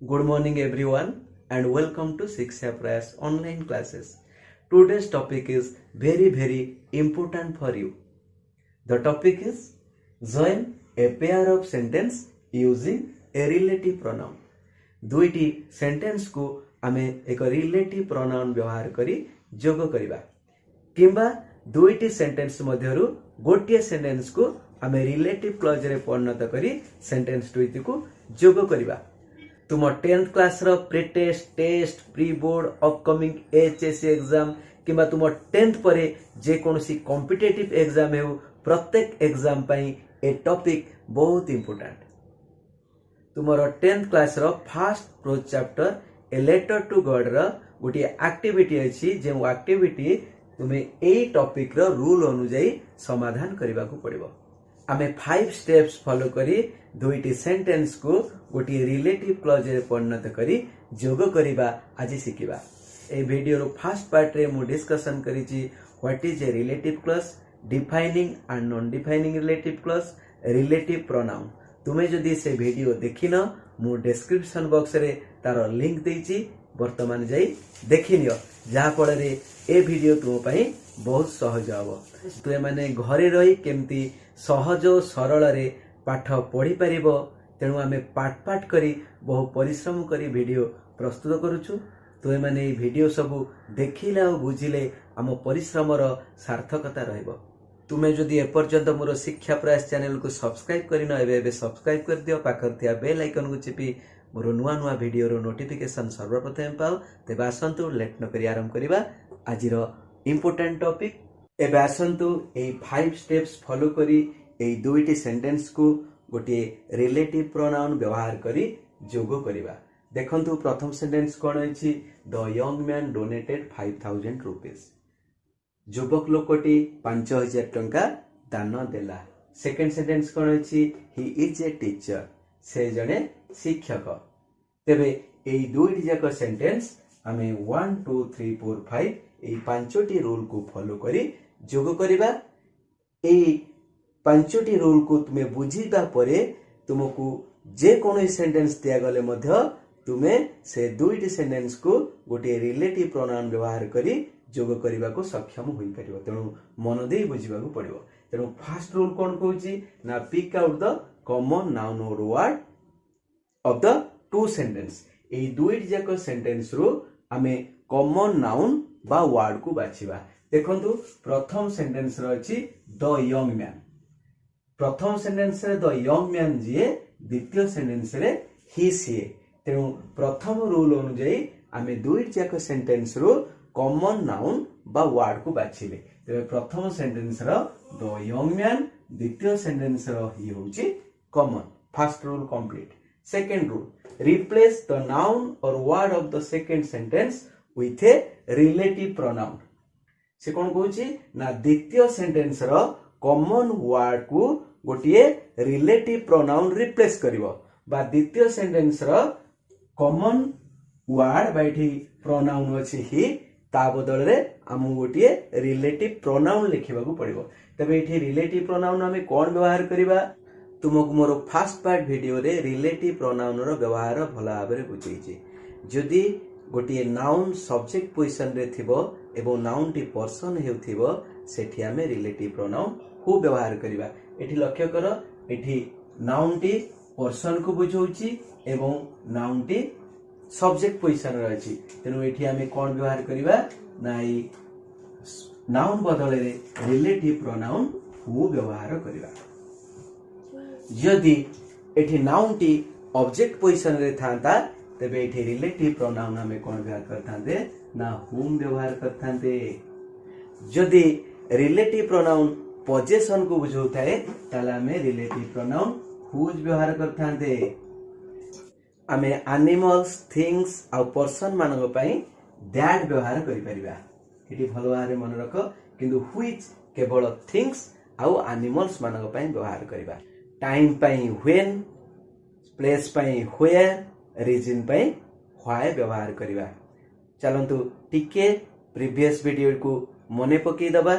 Good morning everyone and welcome to Shiksha Prayas online classes. Today's topic is very important for you. The topic is join a pair of sentence using a relative pronoun. दुईटी sentence को आमे एक relative pronoun व्यवहार करी जोग करिबा किंबा दुईटी sentence मध्यरु गोटिए sentence को आमे रिलेटिव क्लॉज रे परिणत करी सेंटेंस दुईटी को जोग करिबा तुम 10th क्लास रो pre test test pre board upcoming HSC exam किंबा तुम 10th परे जे कोनोसी कॉम्पिटिटिव एग्जाम हेउ प्रत्येक एग्जाम पई ए टॉपिक बहुत इंपोर्टेंट तुमरो 10th क्लास रो first prose chapter A letter to God रो गोटी एक्टिविटी अछि जे एक्टिविटी तुमे एई टॉपिक रो रूल अनुसार समाधान करबा को पड़िबो आमे 5 स्टेप्स फॉलो करी दुईटी सेंटेंस को गोटी रिलेटिव क्लॉज रे परिणत करी जोग करिबा आज सिकिबा ए वीडियो रो फर्स्ट पार्ट रे मु डिस्कशन करिछि what is a relative clause defining and non defining relative clause relative pronoun तुमे जदी से वीडियो देखिन मु डिस्क्रिप्शन बॉक्स रे तार लिंक देछि वर्तमान जाई देखिनियो जहा फल रे ए वीडियो तुम पई बहुत सहज हबो तुमे माने घरे रही केमती सहज सरल रे पाठ पढ़ी पारिबो तेणु आमे पाठ पाठ करी बहु परिश्रम करी वीडियो प्रस्तुत करूछु तुमे माने ए वीडियो सब देखिले और बुझिले आम परिश्रम रो सार्थकता रहइबो तुमे जदी एपर्यंत मोर शिक्षा प्रयास चैनल को सब्सक्राइब करिन एबे सब्सक्राइब कर दियो पाखर थिया बेल आइकन को चिपी मोर नुआ नुआ वीडियो रो नोटिफिकेशन सर्वप्रथम पाओ तेबे आसंतु लेट न करी आरंभ करिबा आजिरो इंपोर्टेंट टॉपिक एबे आसंतु ए 5 स्टेप्स फॉलो करी ए दुईटी सेंटेंस को गोटे रिलेटिव प्रोनाउन व्यवहार करी जोग करिबा देखंतु प्रथम सेंटेंस कोन अछि the young man donated 5000 rupees युवक लोकटी 5000 टंका दान देला सेकंड सेंटेंस कोन अछि ही इज ए टीचर से जने शिक्षक तेबे एई दुईटी जाक सेंटेंस आमे 1 2 3 4 5 एई पांचोटी रूल को फॉलो करी जोग करिबा एई पांचोटी रूल को तुमे बुझीबा परे तुमको जे कोनो सेंटेंस दिया गले मध्य तुमे से दुईटी सेंटेंस को गोटे रिलेटिव प्रोनाउन व्यवहार करी जोग करिबा को सक्षम होई परिबो तेनु मन देई बुझीबा को पड़िबो तेनु फर्स्ट रूल कोन कहूची ना pick out the common noun or word of the two sentence ए दुईटी जाक सेंटेंस रो आमे कॉमन नाउन बा वर्ड को बाछिबा देखंतु प्रथम सेंटेंस रो अछि द यंग मैन प्रथम सेंटेंस रे द यंग मैन जे द्वितीय सेंटेंस रे ही सी तेणु प्रथम रूल अनुसार आमे दुईटी जाक सेंटेंस रो कॉमन नाउन बा वर्ड को बाछिले तेबे प्रथम सेंटेंस रो द यंग मैन द्वितीय सेंटेंस रो ही होची common first rule complete second rule replace the noun or word of the second sentence with a relative pronoun से कोन कहूची ना द्वितीय सेंटेंस रो कॉमन वर्ड को गोटिए रिलेटिव प्रोनाउन रिप्लेस करिवो बा द्वितीय सेंटेंस रो कॉमन वर्ड बाइठी प्रोनाउन अछि ही ता बदल रे हम गोटिए रिलेटिव प्रोनाउन लिखिबा को पड़िबो तबे एठी रिलेटिव प्रोनाउन हमें कोन व्यवहार करिबा तुमको मोर फर्स्ट पार्ट वीडियो रे रिलेटिव प्रोनाउन रो व्यवहार भला भाबरे बुझेइछि जदि गोटिए नाउन सब्जेक्ट पोजीशन रे थिबो एवं नाउन टी पर्सन हेउथिबो सेठी हमें रिलेटिव प्रोनाउन हु व्यवहार करिबा एठी लक्ष्य करो एठी नाउन टी पर्सन को बुझौछि एवं नाउन टी सब्जेक्ट पोजीशन रे अछि तेनु एठी हमें कोन व्यवहार करिबा नाइ नाउन बदल रे रिलेटिव प्रोनाउन हु व्यवहार करिबा यदि एठी नाउन टी ऑब्जेक्ट पोजीशन रे थांता तबे एठी रिलेटिव प्रोनाउन हमें कोन व्यवहार करथांते ना हुम व्यवहार करथांते यदि रिलेटिव प्रोनाउन पोजीशन को बुझौथाए ताला हमें रिलेटिव प्रोनाउन हुज व्यवहार करथांते आमे एनिमल्स थिंग्स आ पर्सन मानक पई दैट व्यवहार करि परिबा एठी भलो भारे मन रख किंतु व्हिच केवल थिंग्स आ एनिमल्स मानक पई व्यवहार करिबा टाइम पई व्हेन प्लेस पई वेयर रीजन पई व्हाई व्यवहार करिबा चलंतु टिके प्रीवियस वीडियो को मने पकई दबा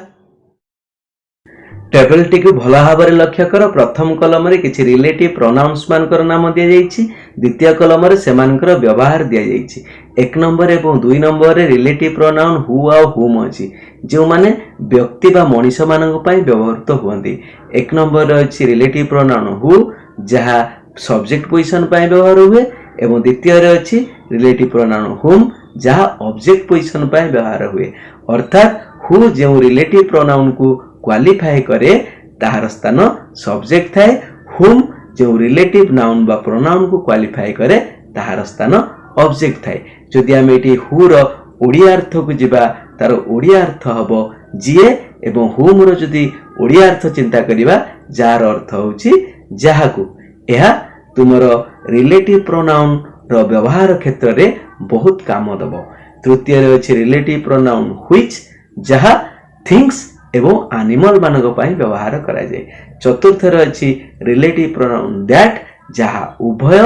टेबल टी को भल भाव लक्ष्य कर। प्रथम कलम रे किछि रिलेटिव प्रोनाउंस मानकर नाम दिया जाइछि, द्वितीय कलम रे सेमानकर व्यवहार दिया जाइछि। एक नंबर एवं दुई नंबर रे रिलेटिव प्रोनाउन हु आ हुम अछि, जो माने व्यक्ति बा मनीष मानक पई व्यवहृत हुअंती। एक नंबर रे अछि रिलेटिव प्रोनाउन हु, जहा सब्जेक्ट पोजीशन पई व्यवहार हुए, एवं द्वितीय रे अछि रिलेटिव प्रोनाउन हुम, जहा ऑब्जेक्ट पोजीशन पई व्यवहार हुए। अर्थात हु जो रिलेटिव प्रोनाउन को क्वालिफाई करे ताहार स्थान सब्जेक्ट थाए, हुम जो रिलेटिव नाउन बा प्रोनाउन को क्वालिफाई करे ताहार स्थान ऑब्जेक्ट थाए। जदि आम ये हु रो ओडिया अर्थ को जिबा तार ओडिया अर्थ हबो जिए, एवं हुम रो जदि ओडिया अर्थ चिंता करिबा जार अर्थ होउची जाहाकू। एहा तुमर रिलेटिव प्रोनाउन रो व्यवहार क्षेत्र रे बहुत काम दबो। तृतीय रे अछि रिलेटिव प्रोनाउन व्हिच, जहा थिंग्स एवं एनिमल मानक पई व्यवहार करा जाय। चतुर्थ रे अछि रिलेटिव प्रोनाउन दैट, जहा उभय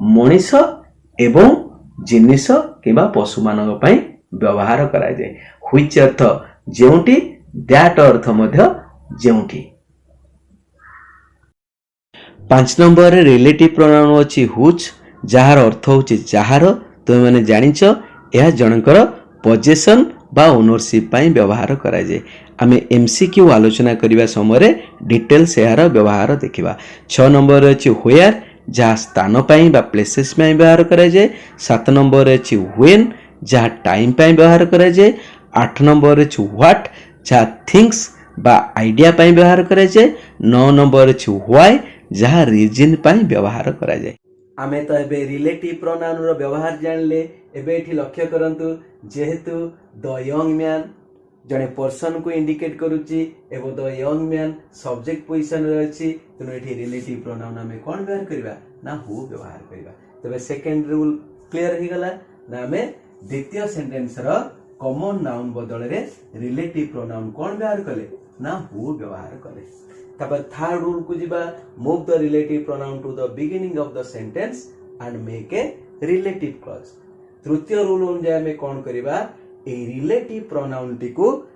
मनीष एवं जिनिस किबा पशु मानक पई व्यवहार करा जाय। व्हिच अर्थ जेउटी, दैट अर्थ मध्य जेउटी। 5 नंबर रे रिलेटिव प्रोनाउन अछि हुच, जहार अर्थ होछि जहार। तुम माने जानिछ यह जनकर पोजेशन बा ओनरशिप पई व्यवहार करा जाय। आमे एमसीक्यू आलोचना करिबा समय डिटेल्स यार व्यवहार देखिबा। 6 नंबर अछि वेयर, जहा स्थान पई बा प्लेसेस में व्यवहार करा जाय। 7 नंबर अछि व्हेन, जहा टाइम पई व्यवहार करा जाय। 8 नंबर अछि व्हाट, जहा थिंग्स बा आइडिया पई व्यवहार करा जाय। 9 नंबर अछि व्हाई, जहा रीजन पई व्यवहार करा जाय। आमे तो एबे रिलेटिव प्रोनाउन रो व्यवहार जानले। एबे एठी लक्ष्य करंतु, जेहेतु द यंग मैन जने पर्सन को इंडिकेट करूची एवं the young man subject position रे अछि, तेनो एठी रिलेटिव प्रोनाउन आमे कोन व्यवहार करबा ना हु व्यवहार करबा। तबे सेकंड रूल क्लियर हो गला ना। आमे द्वितीय सेंटेंस रो कॉमन नाउन बदल रे रिलेटिव प्रोनाउन कोन व्यवहार कले ना हु व्यवहार कले। तब थर्ड रूल को जिबा, move the relative pronoun to the beginning of the sentence and make a relative clause. तृतीय रूल अनुसार हमें कौन करिबा, ए रिलेटिव प्रोनाउन टी को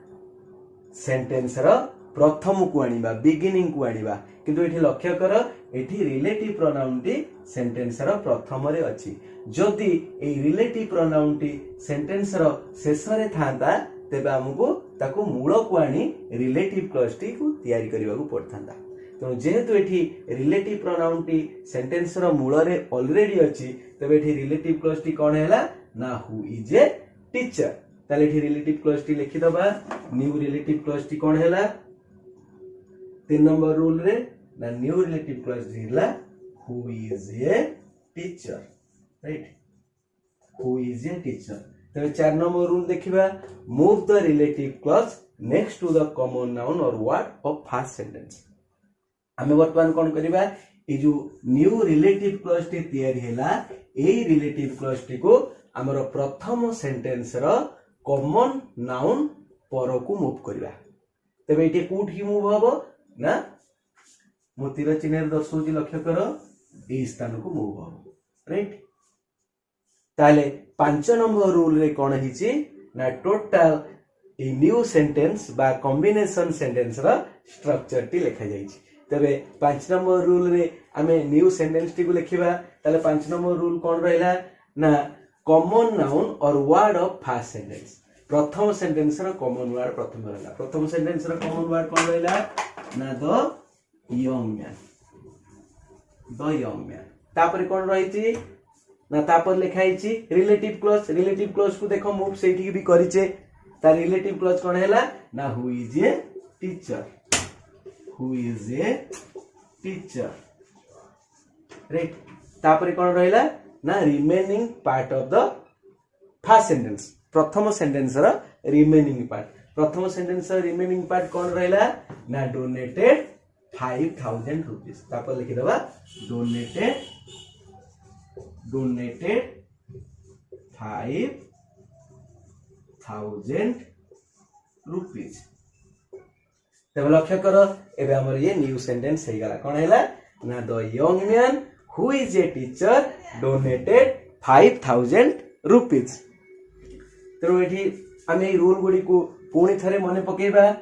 सेंटेंस रो प्रथम को आनिबा, बिगिनिंग को आनिबा। किंतु एठी लक्ष्य कर, एठी रिलेटिव प्रोनाउन टी सेंटेंस रो प्रथम रे अछि। जदि ए रिलेटिव प्रोनाउन टी सेंटेंस रो शेष रे थांता, तेबे हमकु ताको मूल को आनी रिलेटिव क्लॉज टी को तैयारी करबाकू पड़थांदा। तो जेहेतु एठी रिलेटिव प्रोनाउन टी सेंटेंस रो मूल रे ऑलरेडी अछि, तबे एठी रिलेटिव क्लॉज टी कोन हैला ना हु इज ए टीचर। ताले एठी रिलेटिव क्लॉज टी लिखि दबा। न्यू रिलेटिव क्लॉज टी कोन हैला 3 नंबर रूल रे ना न्यू रिलेटिव क्लॉज टी हैला who is a teacher, right, who is a teacher. तबे 4 नंबर रूल देखिबा, move the relative clause next to the common noun or word of first sentence. हमें वर्तमान कोन करिबा, ए जो न्यू रिलेटिव क्लॉज टी तैयारी हैला, ए रिलेटिव क्लॉज टी को हमर प्रथम सेंटेंस रो कॉमन नाउन पर को मूव करिबा। तबे एटी कोठी मूव हबो ना, मो तीर चिन्ह दर्शौची लक्ष्य कर, ए स्थान को मूव हबो, राइट। ताले 5 नंबर रूल रे कोन हिची ना, टोटल ए न्यू सेंटेंस बा कॉम्बिनेशन सेंटेंस रा स्ट्रक्चर टी लिखा जाइछि। तबे 5 नंबर रूल रे आमे न्यू सेंटेंस टी को लिखिबा। ताले 5 नंबर रूल कोन रहला ना, common noun or word of first sentence. प्रथम सेंटेंस रा कॉमन वर्ड प्रथम रहला। प्रथम सेंटेंस रा कॉमन वर्ड कोन रहला ना, the young man, the young man. तापर कोन रहिछि ना, तापर लिखा हिची रिलेटिव क्लॉज। रिलेटिव क्लॉज को देखो मूव सेठी भी करिचे। ता रिलेटिव क्लॉज कोन हैला ना, who is a teacher, who is a teacher, right. तापर कोन रहला ना, remaining part of the first sentence, प्रथम सेंटेंस रा रिमेनिंग पार्ट। प्रथम सेंटेंस रा रिमेनिंग पार्ट कोन रहला ना, डोनेटेड 5000 रुपीस। तापर लिखि दबा, डोनेटेड 5000 रुपीस। तब लक्ष्य कर, एबे हमर ये न्यू सेंटेंस हे गला। कोन हैला ना, the young man who is a teacher donated 5000 rupees. तो एठी हमें रूल गुडी को पुणी थरे मने पकेबा।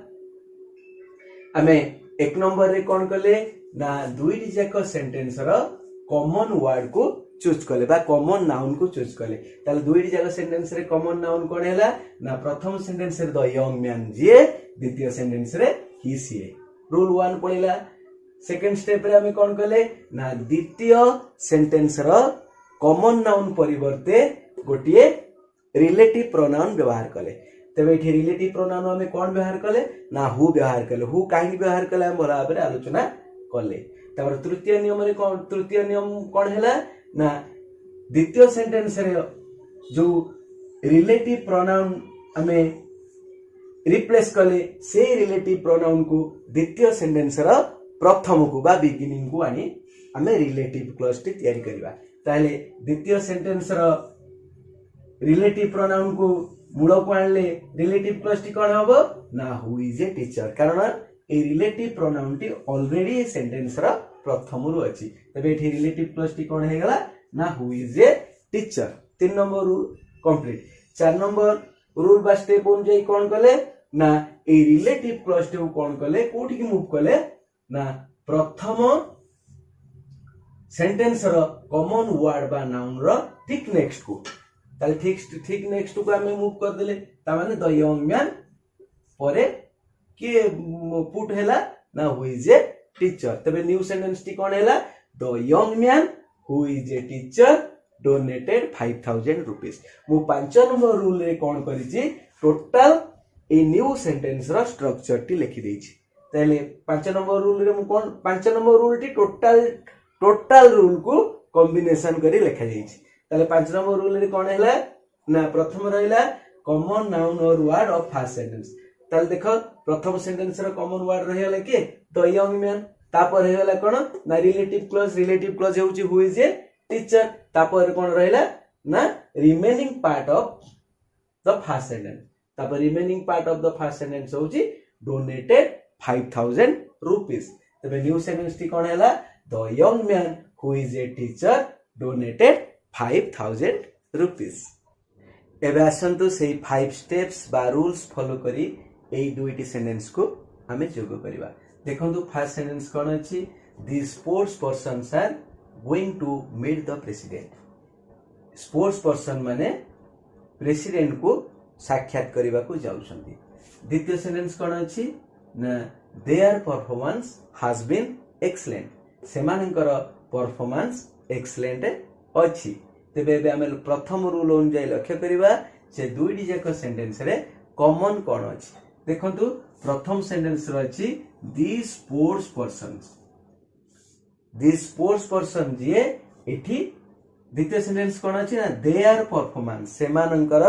हमें एक नंबर रे कौन कले ना दुईटी जाक सेंटेंस रो कॉमन वर्ड को चूज कले बा कॉमन नाउन को चूज कले ताले दुईटी जाक सेंटेंस रे कॉमन नाउन कोन हैला ना प्रथम सेंटेंस रे द यंग मैन जे द्वितीय सेंटेंस रे ही सी रूल 1 पढिला सेकंड स्टेप रे हमें कौन कले ना द्वितीय सेंटेंस रो कॉमन नाउन परिवर्ते गोटिए रिलेटिव प्रोनाउन व्यवहार कले तबे एठी रिलेटिव प्रोनाउन हमें कौन व्यवहार कले ना हु व्यवहार कले हु काहे व्यवहार कले हम भला भाबरे आलोचना कले तबर तृतीय नियम रे कौन तृतीय नियम कौन हैला ना द्वितीय सेंटेंस रे जो रिलेटिव प्रोनाउन हमें रिप्लेस कले से रिलेटिव प्रोनाउन को द्वितीय सेंटेंस रो प्रथम को बा बिगिनिंग को आनी हमें रिलेटिव क्लॉज टी तयारी करबा ताले द्वितीय सेंटेंस रो रिलेटिव प्रोनाउन को मूल को आनले रिलेटिव क्लॉज टी कोन हबो ना हु इज ए टीचर कारण ए रिलेटिव प्रोनाउन टी ऑलरेडी ए सेंटेंस रो प्रथम रु अछि तबे एठी रिलेटिव क्लॉज टी कोन हे गला ना who is a teacher 3 number rule complete 4 number rule बा स्टेप अनुसार कोन कले ना ए रिलेटिव क्लॉज टी कोन कले कोठी की मूव कले ना प्रथम सेंटेंस रो कॉमन वर्ड बा नाउन रो ठीक नेक्स्ट को ताले ठीक नेक्स्ट को हमें मूव कर देले ता माने द यंग मैन परे के पुट हैला ना हु इज ए टीचर तबे न्यू सेंटेंस टी कोन हैला the young man who is a teacher donated 5000 rupees मु 5 नंबर रूल रे कोन करी छी टोटल ए न्यू सेंटेंस रो स्ट्रक्चर टी लिखि देई छी ताले 5 नंबर रूल रे मु कोन 5 नंबर रूल टी टोटल रूल को कॉम्बिनेशन करी लिखा जाई छी ताले 5 नंबर रूल रे कोन हैला ना प्रथम रहिला common noun or word of first sentence ताले देखो प्रथम सेंटेंस रो कॉमन वर्ड रहिला के द यंग मैन तापर हेला कोन ना रिलेटिव क्लॉज होउची हु इज ए टीचर तापर कोन रहिला ना remaining part of the first sentence तापर remaining part of the first sentence होउची डोनेटेड 5000 रुपीस तबे न्यू सेंटेंस टी कोन हैला the young man who is a teacher donated 5000 rupees एबे आसंतु सेही 5 स्टेप्स बा रूल्स फॉलो करी एई दुईटी सेंटेंस को हमें जोग करिवा देखंतु फर्स्ट सेंटेंस कोन अछि the sports persons are going to meet the president sports person माने प्रेसिडेंट को साक्षात करबा को जाउछंती द्वितीय सेंटेंस कोन अछि ना their performance has been excellent सेमानकर परफॉर्मेंस एक्सीलेंट अछि तेबे एबे हम प्रथम रूल अनुसार लक्ष्य करिवा से दुईटी जाक सेंटेंस रे कॉमन कोन अछि देखंतु प्रथम सेंटेंस रो अछि दी स्पोर्ट्स पर्सन जे एठी द्वितीय सेंटेंस कोन अछि ना देयर परफॉर्मेंस सेमानकर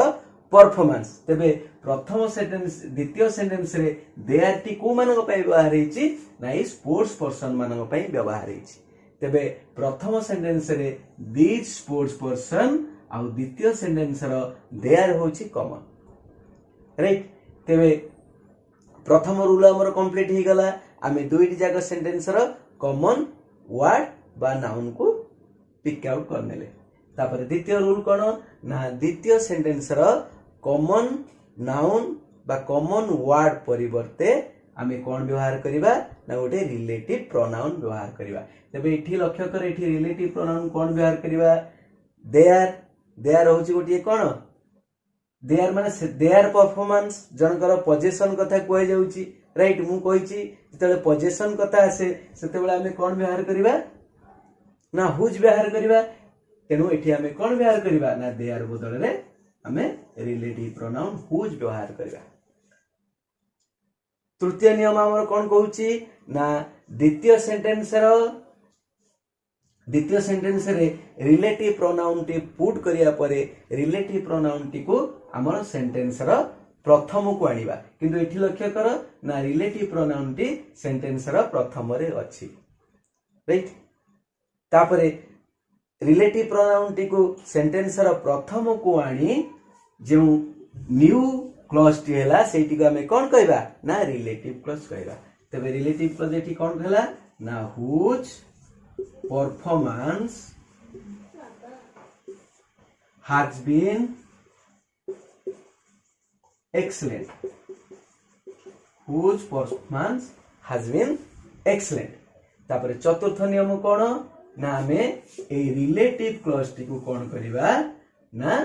परफॉर्मेंस तेबे प्रथम सेंटेंस द्वितीय सेंटेंस रे देयर टी को मानक पय व्यवहार हेछि ना ई स्पोर्ट्स पर्सन मानक पय व्यवहार हेछि तेबे प्रथम सेंटेंस रे दीज स्पोर्ट्स पर्सन आ द्वितीय सेंटेंस रो देयर होछि कॉमन राइट तेबे प्रथम रूल हमर कंप्लीट हे गला आमे दुईटी जाक सेंटेंस रो कॉमन वर्ड बा नाउन को पिक आउट करनेले तापर द्वितीय रूल कोन ना द्वितीय सेंटेंस रो कॉमन नाउन बा कॉमन वर्ड परिवर्ते आमे कोन व्यवहार करिबा ना गोटे रिलेटिव प्रोनाउन व्यवहार करिबा तबे एठी लक्ष्य कर एठी रिलेटिव प्रोनाउन कोन व्यवहार करिबा देयर होची गोटे कोन देयर माने देयर परफॉर्मेंस जनकर पोजीशन कथा कोइ जाउची राइट मु कहिची जतले पोजीशन कथा आसे सेतेबेले आमे कोन व्यवहार करिबा ना हुज व्यवहार करिबा तेनु एठी आमे कोन व्यवहार करिबा ना देयर बदल रे आमे रिलेटिव प्रोनाउन हुज व्यवहार करिबा तृतीय नियम हमर कोन कहूची ना द्वितीय सेंटेंस रे रिलेटिव प्रोनाउन टी पुट करिया परे रिलेटिव प्रोनाउन टी को हमर सेंटेंस रो प्रथम को आनिबा किंतु एठी लक्ष्य कर ना रिलेटिव प्रोनाउन टी सेंटेंस रो प्रथम रे अछि राइट तापरे रिलेटिव प्रोनाउन टी को सेंटेंस रो प्रथम को आनी जे न्यू क्लॉज टी हैला सेठी को हमें कोन कहबा ना रिलेटिव क्लॉज कहबा तबे रिलेटिव क्लॉज एठी कोन कहला ना whose performance has been excellent whose performance has been excellent. तापर चतुर्थ नियम कौन ना आमे ए रिलेटिव क्लॉज टी को कौन करिवा ना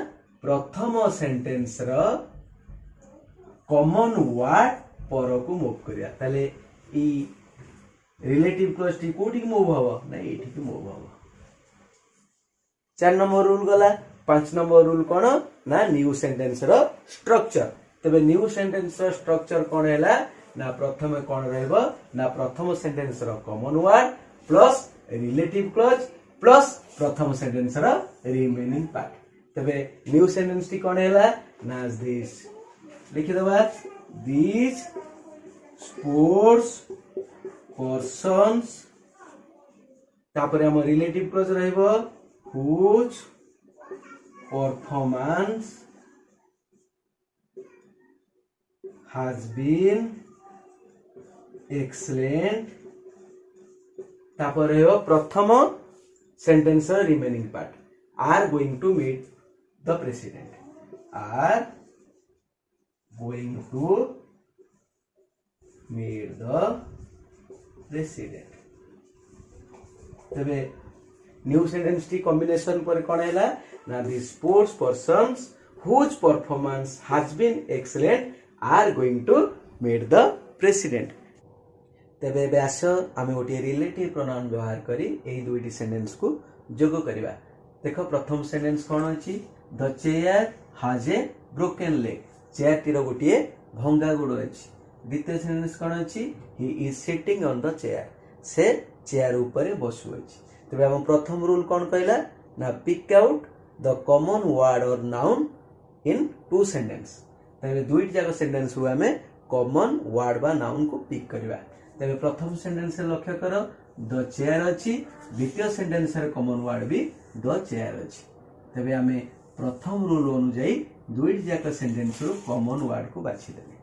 प्रथम सेंटेंस रो कॉमन वर्ड पर को मूव करिया। ताले ई रिलेटिव क्लॉज टी कोठी मूव हबो ना एठी की मूव हबो। 4 नंबर रूल गला। 5 नंबर रूल कौन ना न्यू सेंटेंस रो स्ट्रक्चर। तबे न्यू सेंटेंस रो स्ट्रक्चर कौन हैला ना प्रथम कौन रहइबो ना प्रथम सेंटेंस रो common word plus relative clause plus प्रथम सेंटेंस रो रिमेनिंग पार्ट। तबे न्यू सेंटेंस टी कौन हैला ना दिस लिखि दबा दिस स्पोर्ट्स पर्सन्स। तापर हम रिलेटिव क्लॉज रहइबो whose performance has been excellent। तापर है प्रथम sentence remaining part are going to meet the president are going to meet the president। तबे न्यू सेंटेंस टी कॉम्बिनेशन पर कौन हैला ना the sports persons whose performance has been excellent are going to meet the president. तबे व्यास आमे गोटे रिलेटिव प्रोनाउन व्यवहार करी एही दुईटी सेंटेंस को जोग करिवा। देखो प्रथम सेंटेंस कौन अछि the chair has a broken leg. Chair टीर गोटे भंगा गोड़ अछि। द्वितीय सेंटेंस कौन अछि he is sitting on the chair से चेयर ऊपर बसु अछि। तबे हम प्रथम रूल कौन कहला ना pick out the common word or noun in two sentence. तबे दुईट जाक सेंटेंस हुआ में कॉमन वर्ड बा नाउन को पिक करबा। तबे प्रथम सेंटेंस लक्ष्य कर द चेयर अछि। द्वितीय सेंटेंस रे कॉमन वर्ड भी द चेयर अछि। तबे हमें प्रथम रूल अनुसार दुईट जाक सेंटेंस रो कॉमन वर्ड को बाछि देबे।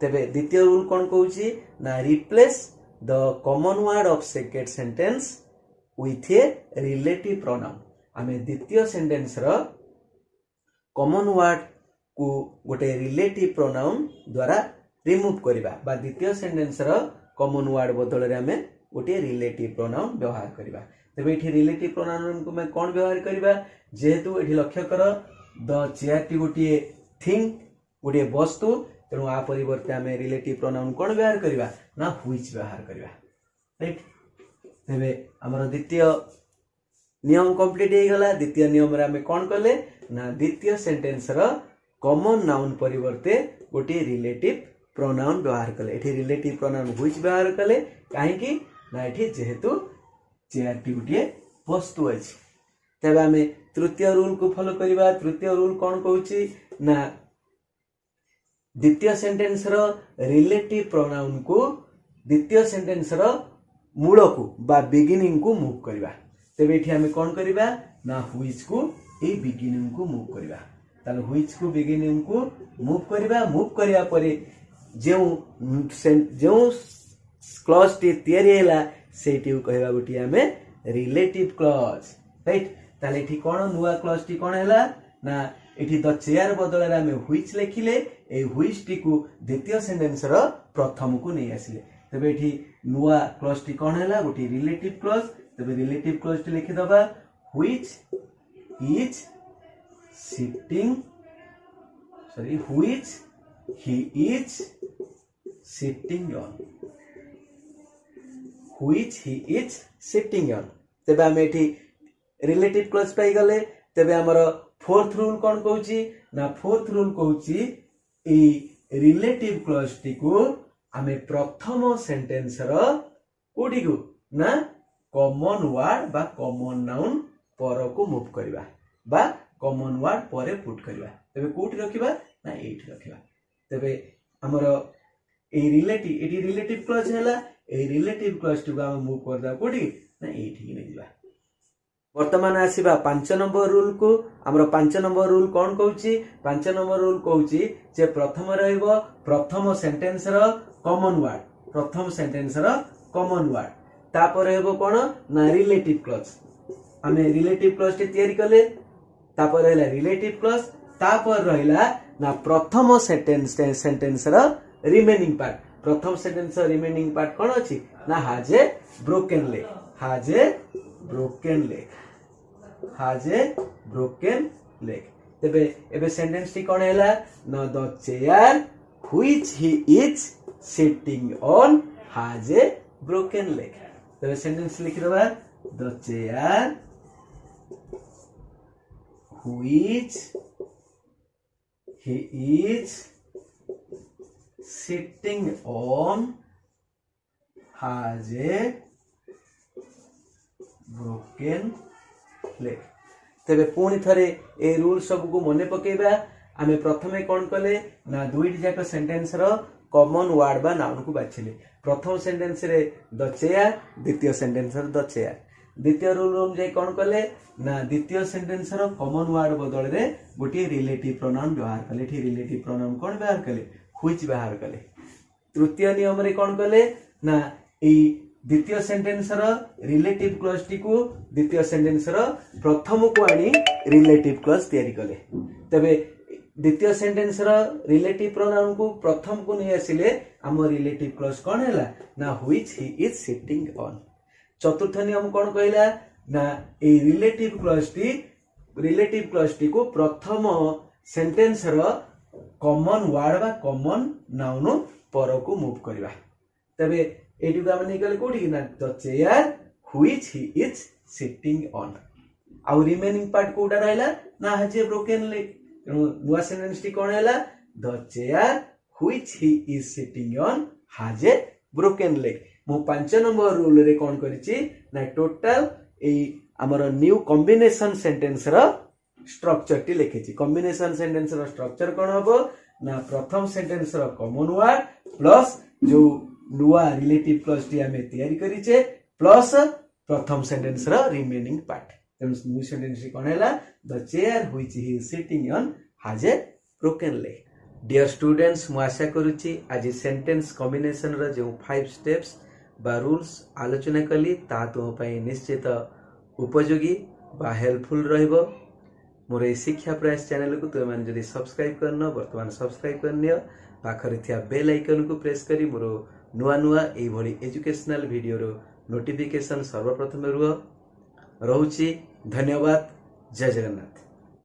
तबे द्वितीय रूल कौन कहूची ना replace the common word of second sentence with a relative pronoun। आमे द्वितीय सेंटेंस रो कॉमन वर्ड को गोटे रिलेटिव प्रोनाउन द्वारा रिमूव करिबा बा द्वितीय सेंटेंस रो कॉमन वर्ड बदल रे आमे गोटे रिलेटिव प्रोनाउन व्यवहार करिबा। तबे एठी रिलेटिव प्रोनाउन को मैं कोन व्यवहार करिबा जेहेतु एठी लक्ष्य कर द चेयर टी गोटे थिंग गोटे वस्तु तेणु आ परिवर्ते आमे रिलेटिव प्रोनाउन कोन व्यवहार करिबा ना व्हिच व्यवहार करिबा। राइट। तबे हमर द्वितीय नियम कंप्लीट हो गला। द्वितीय नियम रे हमें कौन कले ना द्वितीय सेंटेंस रो कॉमन नाउन परिवर्ते गोटे रिलेटिव प्रोनाउन व्यवहार कले। एठी रिलेटिव प्रोनाउन व्हिच व्यवहार कले काहे कि ना एठी जेहेतु चेयर टी गोटे वस्तु अछि। तबे हमें तृतीय रूल को फॉलो करिबा। तृतीय रूल कौन कहूची ना द्वितीय सेंटेंस रो रिलेटिव प्रोनाउन को द्वितीय सेंटेंस रो मूल को बा बिगिनिंग को मूव करिबा। तबे एठी हमें कौन करिबा ना व्हिच को ए बिगिनिंग को मूव करिबा। ताले व्हिच को बिगिनिंग को मूव करिबा। मूव करिया परे जो क्लॉज टी तयारी हैला सेठी कहबा गोटी हमें रिलेटिव क्लॉज। राइट। ताले एठी कोन नुवा क्लॉज टी कोन हैला ना एठी द चेयर बदल रे हमें व्हिच लिखिले ए व्हिच टी को द्वितीय सेंटेंस रो प्रथम को नै आसिले। तबे एठी नुवा क्लॉज टी कोन हैला गोटी रिलेटिव क्लॉज। तबे रिलेटिव क्लॉज टी लिखि दबा which is sitting which he is sitting on which he is sitting on. तबे हम एठी रिलेटिव क्लॉज पाई गले। तबे हमर फोर्थ रूल कौन कहूची ना फोर्थ रूल कहूची ए रिलेटिव क्लॉज टी को आमे प्रथम सेंटेंस रो कोठी को ना कॉमन वर्ड बा कॉमन नाउन पर को मूव करिबा बा कॉमन वर्ड परे पुट करिबा। तबे कोठी रखिबा ना एठी रखिबा। तबे हमर ए रिलेटिव क्लॉज हैला। ए रिलेटिव क्लॉज को हम मूव करदा कोठी ना एठी नै दिबा। वर्तमान आसीबा 5 नंबर रूल को। हमर 5 नंबर रूल कौन कहूची 5 नंबर रूल कहूची जे प्रथम रहइबो प्रथम सेंटेंस रो कॉमन वर्ड। प्रथम सेंटेंस रो कॉमन वर्ड तापर हेबो कोन ना रिलेटिव क्लॉज। हमें रिलेटिव क्लॉज टी तयारी कले तापर हैला रिलेटिव क्लॉज तापर रहिला ना प्रथम सेंटेंस रो रिमेनिंग पार्ट प्रथम सेंटेंस रिमेनिंग पार्ट कौन अच्छी ना has a broken leg has a broken leg has a broken leg तेबे एबे सेंटेंस टी कौन हैला ना the chair which he is sitting on has a broken leg तेबे सेंटेंस लिख दबा the chair which he is sitting on has a broken leg तेबे पुणी थरे ए रूल सब को मने पकेबा आमे प्रथमे कोन कले ना दुईटी जाक सेंटेंस रो कॉमन वर्ड बा नाउन को बाछिले प्रथम सेंटेंस रे द चेयर द्वितीय सेंटेंस रे द चेयर द्वितीय रूल अनुसार कौन कले ना द्वितीय सेंटेंस रो कॉमन वर्ड बदल रे गोटे रिलेटिव प्रोनाउन व्यवहार कले ठी रिलेटिव प्रोनाउन कौन व्यवहार कले व्हिच व्यवहार कले तृतीय नियम रे कौन कले ना ए द्वितीय सेंटेंस रो रिलेटिव क्लॉज टी को द्वितीय सेंटेंस रो प्रथम को आनी रिलेटिव क्लॉज तयारी कले तबे द्वितीय सेंटेंस रो रिलेटिव प्रोनाउन को प्रथम को नहीं आसिले हम रिलेटिव क्लॉज कौन हैला ना which he is sitting on चतुर्थ नियम कौन कहला ना ए रिलेटिव क्लॉज टी को प्रथम सेंटेंस रो कॉमन वर्ड बा कॉमन नाउन पर को मूव करबा तबे एटी को हम नै गले कोठी ना the chair which he is sitting on आउ रिमेनिंग पार्ट कोडा रहला ना हैज ए ब्रोकन लेग नुवा सेंटेंस टी कोन हैला the chair which he is sitting on has a broken leg मु 5 नंबर रूल रे कोन करिछि ना टोटल ए हमर न्यू कॉम्बिनेशन सेंटेंस रो स्ट्रक्चर टी लिखिछि कॉम्बिनेशन सेंटेंस रो स्ट्रक्चर कोन हबो ना प्रथम सेंटेंस रो कॉमन वर्ड प्लस जो नुवा रिलेटिव क्लॉज टी हमें तयारी करिछे प्लस प्रथम सेंटेंस रो रिमेनिंग पार्ट न्यू सेंटेंस कोन हैला the chair which he is sitting on has a broken leg dear students मु आशा करूछि आज सेंटेंस कॉम्बिनेशन रो जो 5 स्टेप्स बा रूल्स आलोचना कली ता तुम पई निश्चित उपयोगी बा हेल्पफुल रहइबो मोर ए शिक्षा प्रयास चैनल को तुम माने जदी सब्सक्राइब करनो वर्तमान सब्सक्राइब करनियो पाखरे थिया बेल आइकन को प्रेस करी मोर नुआ नुआ ए भली एजुकेशनल वीडियो रो नोटिफिकेशन सर्वप्रथम रहउची धन्यवाद जय जगन्नाथ।